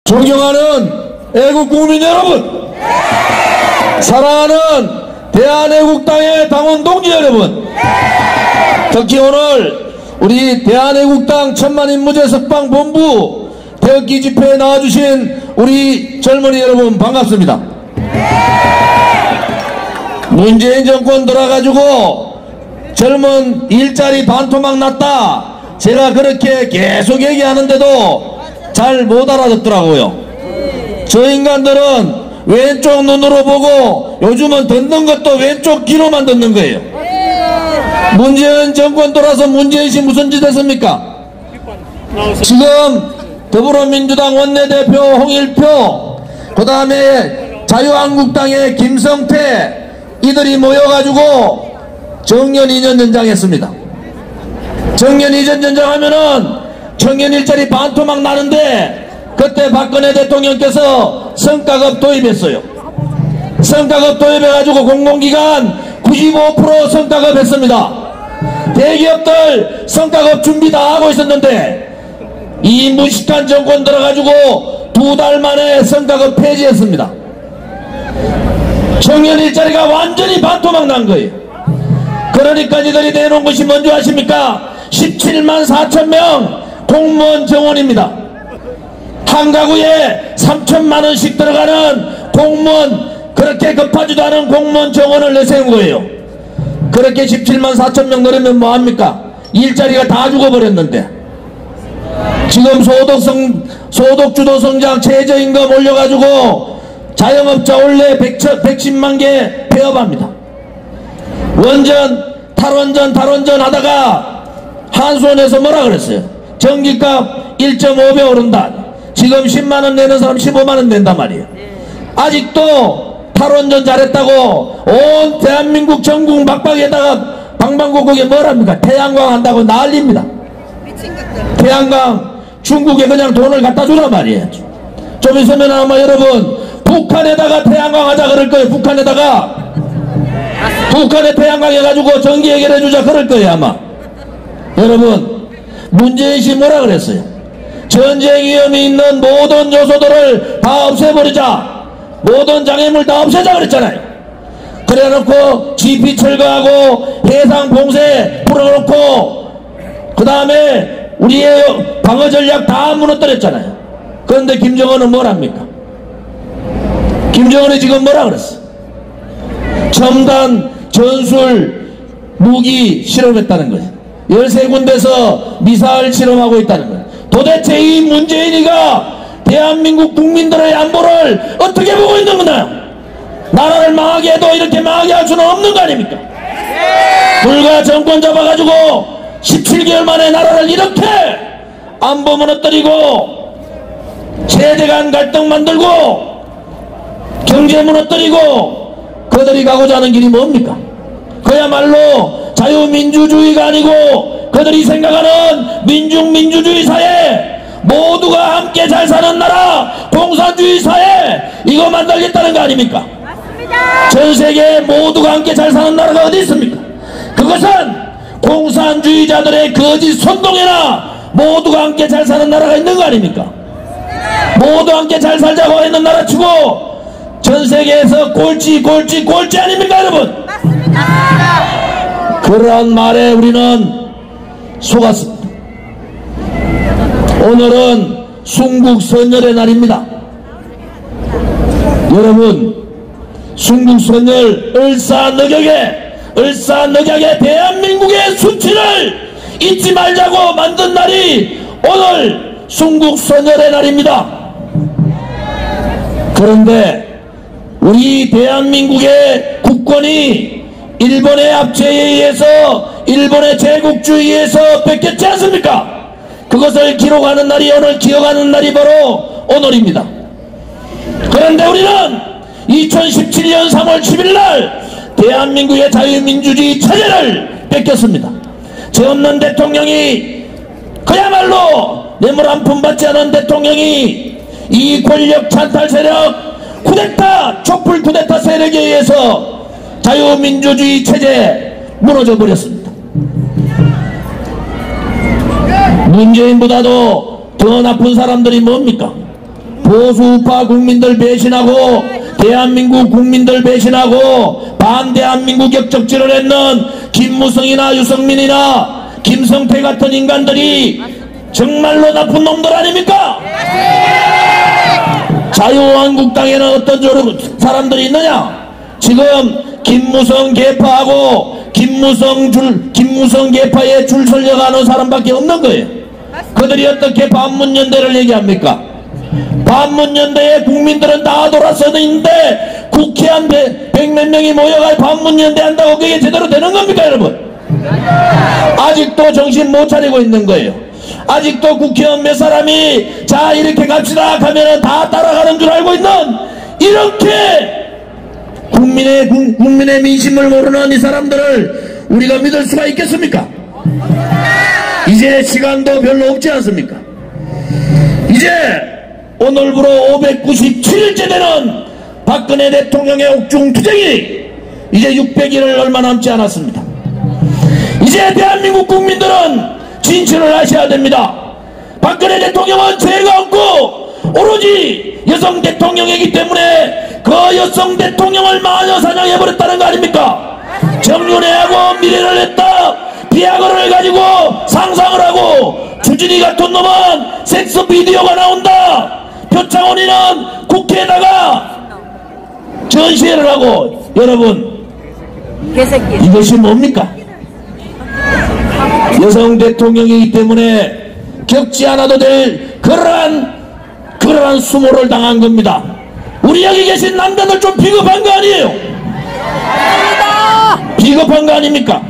존경하는 애국 국민 여러분, 사랑하는 대한애국당의 당원 동지 여러분, 특히 오늘 우리 대한애국당 천만인무제석방본부 태극기 집회에 나와주신 우리 젊은이 여러분 반갑습니다. 문재인 정권 들어가지고 젊은 일자리 반토막 났다, 제가 그렇게 계속 얘기하는데도 잘 못 알아듣더라고요. 저 인간들은 왼쪽 눈으로 보고 요즘은 듣는 것도 왼쪽 귀로만 듣는 거예요. 문재인 정권 돌아서 문재인씨 무슨 짓 했습니까? 지금 더불어민주당 원내대표 홍일표, 그 다음에 자유한국당의 김성태, 이들이 모여가지고 정년 2년 연장했습니다. 정년 2년 연장하면은 청년 일자리 반토막 나는데, 그때 박근혜 대통령께서 성과급 도입했어요. 성과급 도입해가지고 공공기관 95% 성과급 했습니다. 대기업들 성과급 준비 다 하고 있었는데 이 무식한 정권 들어가지고 2달 만에 성과급 폐지했습니다. 청년 일자리가 완전히 반토막 난 거예요. 그러니까 이들이 내놓은 것이 뭔지 아십니까? 17만 4천 명 공무원 정원입니다. 한 가구에 3천만 원씩 들어가는 공무원, 그렇게 급하지도 않은 공무원 정원을 내세운 거예요. 그렇게 17만 4천 명 넣으면 뭐합니까? 일자리가 다 죽어버렸는데, 지금 소득주도 성장 최저임금 올려가지고 자영업자 원래 110만 개 폐업합니다. 원전, 탈원전 하다가 한수원에서 뭐라 그랬어요? 전기값 1.5배 오른다. 지금 10만원 내는 사람 15만원 낸단 말이에요. 아직도 탈원전 잘했다고 온 대한민국 전국 막박에다가 방방곡곡에 뭐랍니까? 태양광 한다고 난립니다. 태양광 중국에 그냥 돈을 갖다 주란 말이에요. 좀 있으면 아마 여러분 북한에다가 태양광 하자 그럴 거예요. 북한에 태양광 해가지고 전기 해결해 주자 그럴 거예요 아마. 여러분, 문재인씨 뭐라 그랬어요? 전쟁 위험이 있는 모든 요소들을 다 없애버리자, 모든 장애물 다 없애자 그랬잖아요. 그래놓고 GP 철거하고 해상 봉쇄 풀어놓고 그 다음에 우리의 방어 전략 다 무너뜨렸잖아요. 그런데 김정은은 뭐랍니까? 김정은이 지금 뭐라 그랬어? 첨단 전술 무기 실험했다는 거예요. 13군데서 미사일 실험하고 있다는 거예요. 도대체 이 문재인이가 대한민국 국민들의 안보를 어떻게 보고 있는 거냐? 나라를 망하게 해도 이렇게 망하게 할 수는 없는 거 아닙니까? 불과 정권 잡아가지고 17개월 만에 나라를 이렇게 안보 무너뜨리고 세대 간 갈등 만들고 경제 무너뜨리고 그들이 가고자 하는 길이 뭡니까? 그야말로 자유민주주의가 아니고 그들이 생각하는 민중민주주의 사회, 모두가 함께 잘 사는 나라, 공산주의 사회, 이거 만들겠다는 거 아닙니까? 맞습니다. 전 세계에 모두가 함께 잘 사는 나라가 어디 있습니까? 그것은 공산주의자들의 거짓 선동에나 모두가 함께 잘 사는 나라가 있는 거 아닙니까? 모두 함께 잘 살자고 했는 나라 치고 전 세계에서 꼴찌 아닙니까 여러분? 맞습니다. 그러한 말에 우리는 속았습니다. 오늘은 순국선열의 날입니다. 여러분, 순국선열 을사늑약의 대한민국의 수치를 잊지 말자고 만든 날이 오늘 순국선열의 날입니다. 그런데 우리 대한민국의 국권이 일본의 압제에 의해서, 일본의 제국주의에서 뺏겼지 않습니까? 그것을 기록하는 날이, 오늘 기억하는 날이 바로 오늘입니다. 그런데 우리는 2017년 3월 10일 날 대한민국의 자유민주주의 체제를 뺏겼습니다. 죄 없는 대통령이, 그야말로 뇌물 한 푼 받지 않은 대통령이 이 권력 찬탈 세력, 쿠데타, 촛불 쿠데타 세력에 의해서 자유민주주의 체제 무너져 버렸습니다. 문재인보다도 더 나쁜 사람들이 뭡니까? 보수우파 국민들 배신하고 대한민국 국민들 배신하고 반대한민국 역적질을 했는 김무성이나 유승민이나 김성태 같은 인간들이 정말로 나쁜 놈들 아닙니까? 자유한국당에는 어떤 사람들이 있느냐? 지금 김무성 계파하고 김무성 계파에 줄 설려가는 사람밖에 없는 거예요. 그들이 어떻게 반문연대를 얘기합니까? 반문연대에 국민들은 다 돌아서 있는데 국회 한 100몇 명이 모여가 반문연대 한다고 그게 제대로 되는 겁니까, 여러분? 아직도 정신 못 차리고 있는 거예요. 아직도 국회의원 몇 사람이 자 이렇게 갑시다 하면은 다 따라가는 줄 알고 있는, 이렇게 국민의 민심을 모르는 이 사람들을 우리가 믿을 수가 있겠습니까? 이제 시간도 별로 없지 않습니까? 이제 오늘부로 597일째 되는 박근혜 대통령의 옥중투쟁이 이제 600일을 얼마 남지 않았습니다. 이제 대한민국 국민들은 진실을 아셔야 됩니다. 박근혜 대통령은 죄가 없고 오로지 여성 대통령이기 때문에 그 여성 대통령을 마녀 사냥해버렸다는 거 아닙니까? 정윤회하고 미래를 했다. 비아그라를 가지고 상상을 하고 주진이 같은 놈은 섹스 비디오가 나온다. 표창원이는 국회에다가 전시회를 하고, 여러분 이것이 뭡니까? 여성 대통령이기 때문에 겪지 않아도 될 그러한 수모를 당한 겁니다. 우리 여기 계신 남자들 좀 비겁한 거 아니에요? 비겁한 거 아닙니까?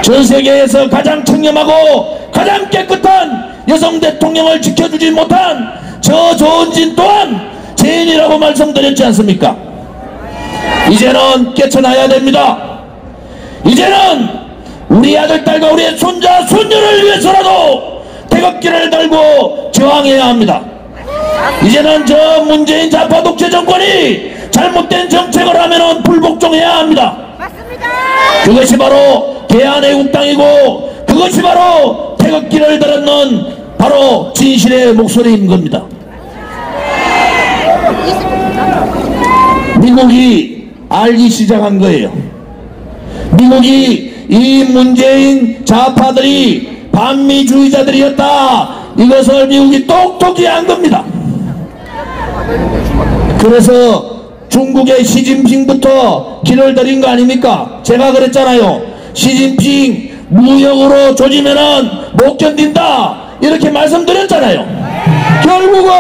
전 세계에서 가장 청렴하고 가장 깨끗한 여성 대통령을 지켜주지 못한 저 조은진 또한 죄인이라고 말씀드렸지 않습니까? 이제는 깨쳐나야 됩니다. 이제는 우리 아들, 딸과 우리의 손자, 손녀를 위해서라도 태극기를 달고 저항해야 합니다. 이제는 저 문재인 좌파 독재 정권이 잘못된 정책을 하면은 불복종해야 합니다. 그것이 바로 대한애국당이고 그것이 바로 태극기를 들었는 바로 진실의 목소리인 겁니다. 미국이 알기 시작한 거예요. 미국이 이 문재인 좌파들이 반미주의자들이었다, 이것을 미국이 똑똑히 한 겁니다. 그래서 중국의 시진핑부터 길을 들인 거 아닙니까? 제가 그랬잖아요. 시진핑 무역으로 조지면은 못 견딘다, 이렇게 말씀드렸잖아요. 결국은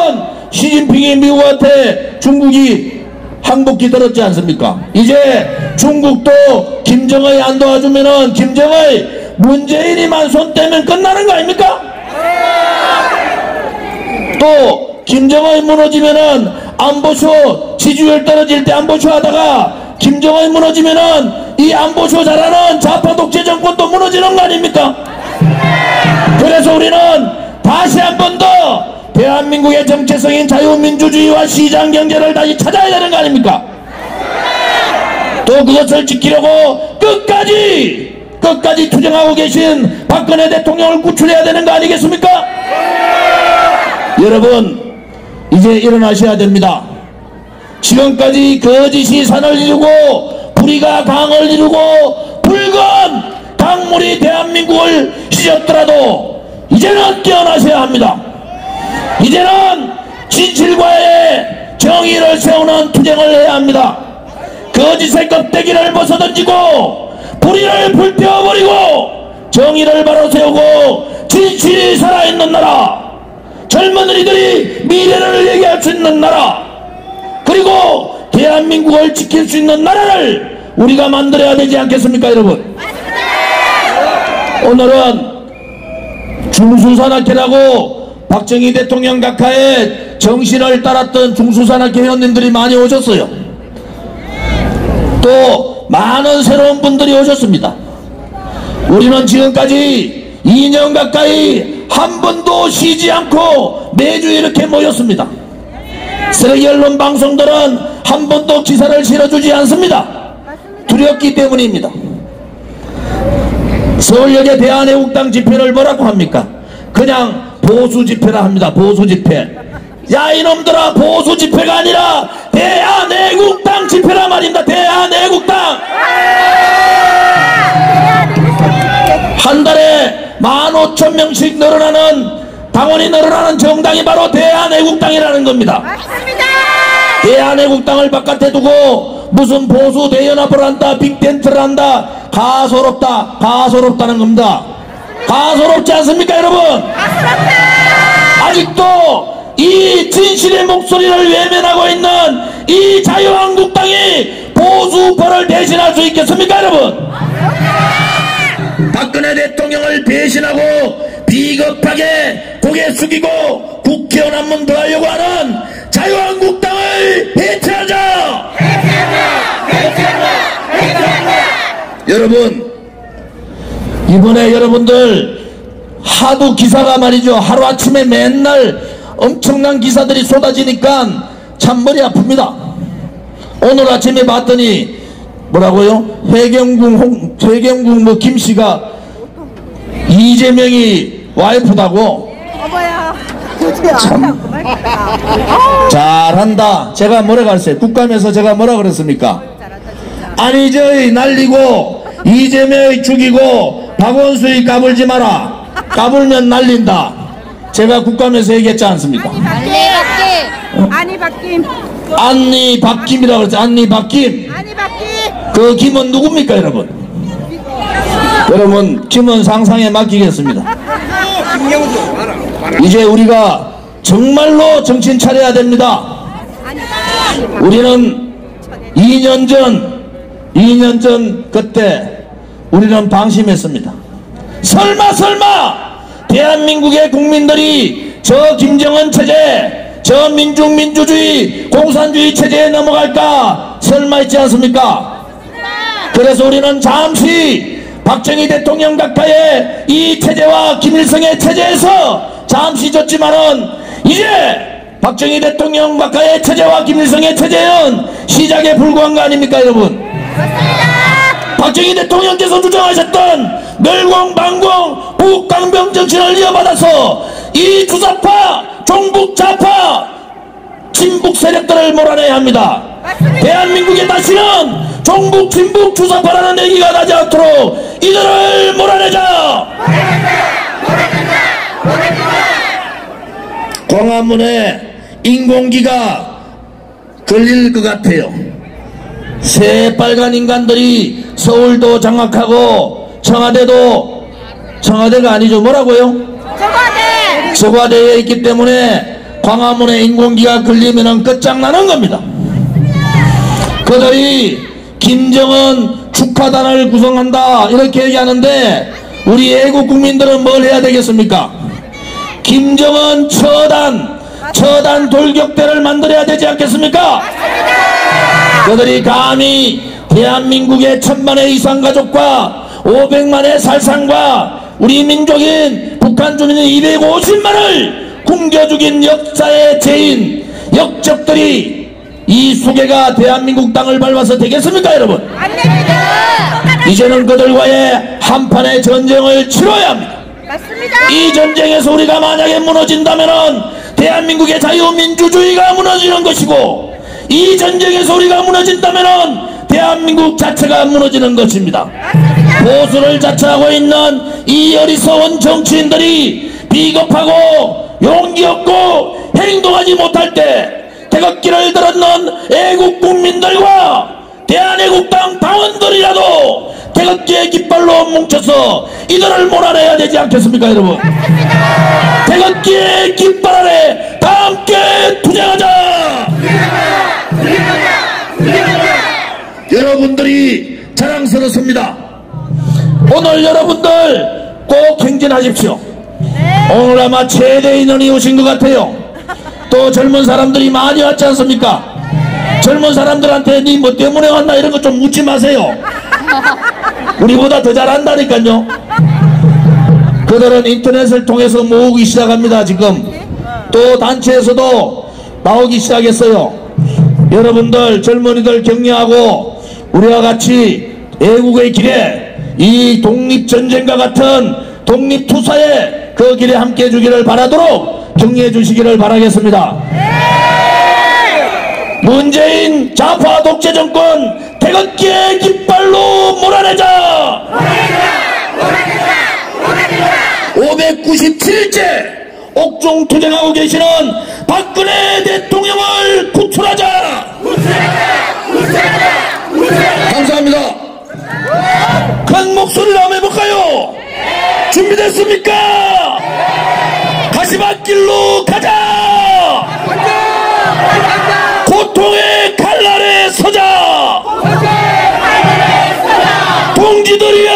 시진핑이 미국한테 중국이 항복기 들었지 않습니까? 이제 중국도 김정의 안 도와주면은 김정의 문재인이만 손 떼면 끝나는 거 아닙니까? 또 김정의 무너지면은 안보쇼 지지율 떨어질 때 안보쇼 하다가 김정의 무너지면은 이 안보쇼 잘하는 좌파 독재 정권도 무너지는 거 아닙니까? 그래서 우리는 다시 한 번 더 대한민국의 정체성인 자유민주주의와 시장경제를 다시 찾아야 되는 거 아닙니까? 또 그것을 지키려고 끝까지 투쟁하고 계신 박근혜 대통령을 구출해야 되는 거 아니겠습니까? 여러분 이제 일어나셔야 됩니다. 지금까지 거짓이 산을 이루고 불의가 강을 이루고 붉은 강물이 대한민국을 휘젓더라도 이제는 깨어나셔야 합니다. 이제는 진실과의 정의를 세우는 투쟁을 해야 합니다. 거짓의 껍데기를 벗어던지고 불의를 불태워버리고 정의를 바로 세우고 진실이 살아있는 나라, 젊은이들이 미래를 얘기할 수 있는 나라, 그리고 대한민국을 지킬 수 있는 나라를 우리가 만들어야 되지 않겠습니까, 여러분? 오늘은 중수산악회라고 박정희 대통령 각하의 정신을 따랐던 중수산악회 회원님들이 많이 오셨어요. 또 많은 새로운 분들이 오셨습니다. 우리는 지금까지 2년 가까이 한 번도 쉬지 않고 매주 이렇게 모였습니다. 쓰레기 언론 방송들은 한 번도 기사를 실어주지 않습니다. 두렵기 때문입니다. 서울역의 대한애국당 집회를 뭐라고 합니까? 그냥 보수 집회라 합니다. 보수 집회. 야 이놈들아, 보수 집회가 아니라 대한애국당 집회란 말입니다. 대한애국당. 한 달에 15,000명씩 늘어나는, 당원이 늘어나는 정당이 바로 대한애국당이라는 겁니다. 맞습니다. 대한애국당을 바깥에 두고 무슨 보수 대연합을 한다, 빅텐트를 한다, 가소롭다는 겁니다. 가소롭지 않습니까 여러분? 아직도 이 진실의 목소리를 외면하고 있는 이 자유한국당이 보수파를 대신할 수 있겠습니까 여러분? 박근혜 대통령을 배신하고 비겁하게 고개 숙이고 국회의원 한 번 더 하려고 하는 자유한국당을 해체하자! 여러분, 이번에 여러분들 하도 기사가 말이죠, 하루아침에 맨날 엄청난 기사들이 쏟아지니까 참 머리 아픕니다. 오늘 아침에 봤더니 뭐라고요? 해경궁 뭐 김씨가 이재명이 와이프다고. 참 잘한다. 제가 뭐라고 했어요? 국감에서 제가 뭐라 그랬습니까? 아니 저희 날리고 이재명이 죽이고 박원순이 까불지 마라. 까불면 날린다. 제가 국감에서 얘기했지 않습니까? 안니 박김이라고 그랬죠. 안니 박김. 그 김은 누굽니까 여러분? 여러분 김은 상상에 맡기겠습니다. 이제 우리가 정말로 정신 차려야 됩니다. 우리는 2년 전 그때 우리는 방심했습니다. 설마 대한민국의 국민들이 저 김정은 체제, 저 민주주의 공산주의 체제에 넘어갈까 설마 있지 않습니까? 그래서 우리는 잠시 박정희 대통령 각하의 이 체제와 김일성의 체제에서 잠시 졌지만은 이제 박정희 대통령 각하의 체제와 김일성의 체제는 시작에 불과한 거 아닙니까 여러분? 박정희 대통령께서 주장하셨던 멸공, 반공, 북강병 정신을 이어받아서 이 주사파, 종북 좌파, 진북 세력들을 몰아내야 합니다. 대한민국에 다시는 종북, 진북, 주사파라는 얘기가 나지 않도록 이들을 몰아내자! 광화문에 인공기가 걸릴 것 같아요. 새빨간 인간들이 서울도 장악하고 청와대가 아니죠. 뭐라고요? 청와대에 있기 때문에 광화문에 인공기가 걸리면 끝장나는 겁니다. 그들이 김정은 축하단을 구성한다 이렇게 얘기하는데 우리 애국 국민들은 뭘 해야 되겠습니까? 김정은 처단 돌격대를 만들어야 되지 않겠습니까? 그들이 감히 대한민국의 1000만의 이상 가족과 500만의 살상과 우리 민족인 북한 주민인 250만을 굶겨 죽인 역사의 죄인 역적들이 이 수괴가 대한민국 땅을 밟아서 되겠습니까 여러분? 안됩니다. 이제는 그들과의 한판의 전쟁을 치러야 합니다. 맞습니다. 이 전쟁에서 우리가 만약에 무너진다면은 대한민국의 자유민주주의가 무너지는 것이고 이 전쟁에서 우리가 무너진다면은 대한민국 자체가 무너지는 것입니다. 맞습니다. 보수를 자처하고 있는 이 어리석은 정치인들이 비겁하고 용기 없고 행동하지 못할 때 태극기를 들었는 애국 국민들과 대한애국당 당원들이라도 태극기의 깃발로 뭉쳐서 이들을 몰아내야 되지 않겠습니까 여러분? 맞습니다. 태극기의 깃발 아래 다 함께 투쟁하자! 여러분들이 자랑스럽습니다. 오늘 여러분들 꼭 행진하십시오. 오늘 아마 최대 인원이 오신 것 같아요. 또 젊은 사람들이 많이 왔지 않습니까? 젊은 사람들한테 니 뭐 때문에 왔나 이런 거 좀 묻지 마세요. 우리보다 더 잘한다니까요. 그들은 인터넷을 통해서 모으기 시작합니다. 지금 또 단체에서도 나오기 시작했어요. 여러분들 젊은이들 격려하고 우리와 같이 애국의 길에 이 독립전쟁과 같은 독립투사의 그 길에 함께 해주기를 바라도록 정리해 주시기를 바라겠습니다. 문재인 좌파 독재 정권 태극기의 깃발로 몰아내자! 597째 옥중 투쟁하고 계시는 박근혜 대통령을 구출하자! 감사합니다. 큰 목소리로 한번 해볼까요? 준비됐습니까? 가시밭길로 가자! 고통의 칼날에 서자! 동지들이여